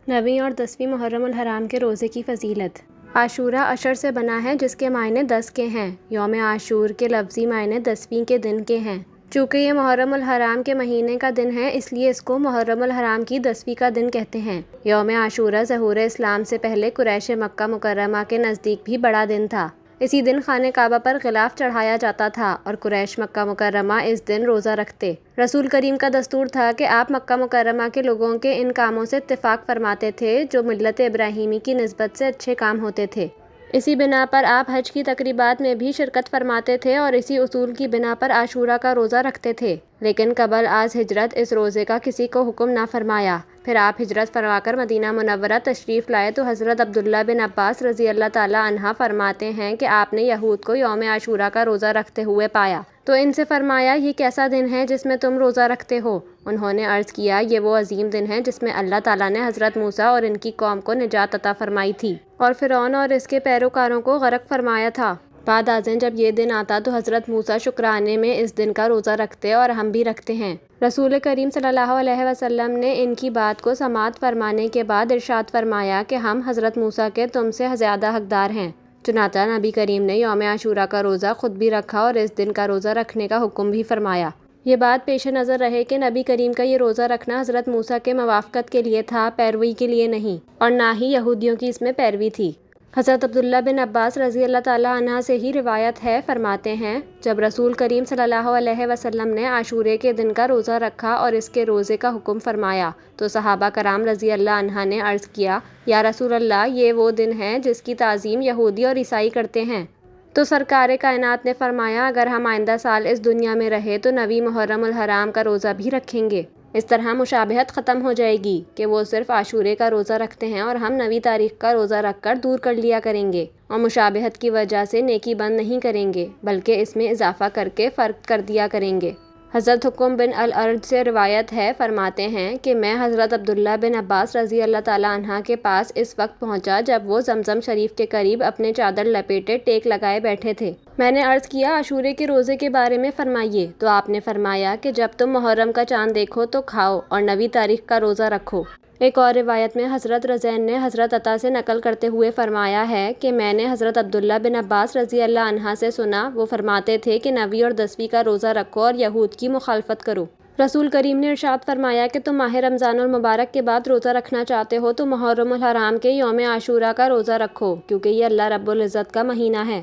9ویں اور 10ویں محرم الحرام کے روزے کی فضیلت۔ عاشورہ عشر سے بنا ہے جس کے معنی 10 کے ہیں۔ یوم عاشور کے لفظی معنی 10ویں کے دن کے ہیں۔ چونکہ یہ محرم الحرام کے مہینے کا دن ہے اس لیے اس کو محرم الحرام کی 10ویں کا دن کہتے ہیں۔ یوم عاشورہ ظہور اسلام سے پہلے قریش مکہ مکرمہ کے نزدیک بھی بڑا دن تھا۔ اسی دن خانہ کعبہ پر غلاف چڑھایا جاتا تھا اور قریش مکہ مکرمہ اس دن روزہ رکھتے۔ رسول کریم کا دستور تھا کہ آپ مکہ مکرمہ کے لوگوں کے ان کاموں سے اتفاق فرماتے تھے جو ملت ابراہیمی کی نسبت سے اچھے کام ہوتے تھے۔ اسی بنا پر آپ حج کی تقریبات میں بھی شرکت فرماتے تھے اور اسی اصول کی بنا پر عاشورہ کا روزہ رکھتے تھے۔ لیکن قبل از ہجرت اس روزے کا کسی کو حکم نہ فرمایا۔ پھر آپ ہجرت فرما کر مدینہ منورہ تشریف لائے تو حضرت عبداللہ بن عباس رضی اللہ تعالیٰ عنہ فرماتے ہیں کہ آپ نے یہود کو یوم عاشورہ کا روزہ رکھتے ہوئے پایا تو ان سے فرمایا یہ کیسا دن ہے جس میں تم روزہ رکھتے ہو؟ انہوں نے عرض کیا یہ وہ عظیم دن ہے جس میں اللہ تعالیٰ نے حضرت موسیٰ اور ان کی قوم کو نجات عطا فرمائی تھی اور فرعون اور اس کے پیروکاروں کو غرق فرمایا تھا۔ بعد ازیں جب یہ دن آتا تو حضرت موسیٰ شکرانے میں اس دن کا روزہ رکھتے اور ہم بھی رکھتے ہیں۔ رسول کریم صلی اللہ علیہ وسلم نے ان کی بات کو سماعت فرمانے کے بعد ارشاد فرمایا کہ ہم حضرت موسیٰ کے تم سے زیادہ حقدار ہیں۔ چنانچہ نبی کریم نے یوم عاشورہ کا روزہ خود بھی رکھا اور اس دن کا روزہ رکھنے کا حکم بھی فرمایا۔ یہ بات پیش نظر رہے کہ نبی کریم کا یہ روزہ رکھنا حضرت موسیٰ کے موافقت کے لیے تھا، پیروی کے لیے نہیں، اور نہ ہی یہودیوں کی اس میں پیروی تھی۔ حضرت عبداللہ بن عباس رضی اللہ تعالیٰ عنہ سے ہی روایت ہے، فرماتے ہیں جب رسول کریم صلی اللہ علیہ وسلم نے عاشورے کے دن کا روزہ رکھا اور اس کے روزے کا حکم فرمایا تو صحابہ کرام رضی اللہ عنہ نے عرض کیا یا رسول اللہ یہ وہ دن ہے جس کی تعظیم یہودی اور عیسائی کرتے ہیں۔ تو سرکار کائنات نے فرمایا اگر ہم آئندہ سال اس دنیا میں رہے تو 9ویں محرم الحرام کا روزہ بھی رکھیں گے۔ اس طرح مشابہت ختم ہو جائے گی کہ وہ صرف عاشورے کا روزہ رکھتے ہیں اور ہم 9ویں تاریخ کا روزہ رکھ کر دور کر لیا کریں گے اور مشابہت کی وجہ سے نیکی بند نہیں کریں گے بلکہ اس میں اضافہ کر کے فرق کر دیا کریں گے۔ حضرت حکم بن الارج سے روایت ہے، فرماتے ہیں کہ میں حضرت عبداللہ بن عباس رضی اللہ تعالیٰ عنہ کے پاس اس وقت پہنچا جب وہ زمزم شریف کے قریب اپنے چادر لپیٹے ٹیک لگائے بیٹھے تھے۔ میں نے عرض کیا عاشورے کے روزے کے بارے میں فرمائیے تو آپ نے فرمایا کہ جب تم محرم کا چاند دیکھو تو کھاؤ اور 9ویں تاریخ کا روزہ رکھو۔ ایک اور روایت میں حضرت رزین نے حضرت عطا سے نقل کرتے ہوئے فرمایا ہے کہ میں نے حضرت عبداللہ بن عباس رضی اللہ عنہ سے سنا، وہ فرماتے تھے کہ 9ویں اور 10ویں کا روزہ رکھو اور یہود کی مخالفت کرو۔ رسول کریم نے ارشاد فرمایا کہ تم ماہ رمضان المبارک کے بعد روزہ رکھنا چاہتے ہو تو محرم الحرام کے یوم عاشورہ کا روزہ رکھو کیونکہ یہ اللہ رب العزت کا مہینہ ہے۔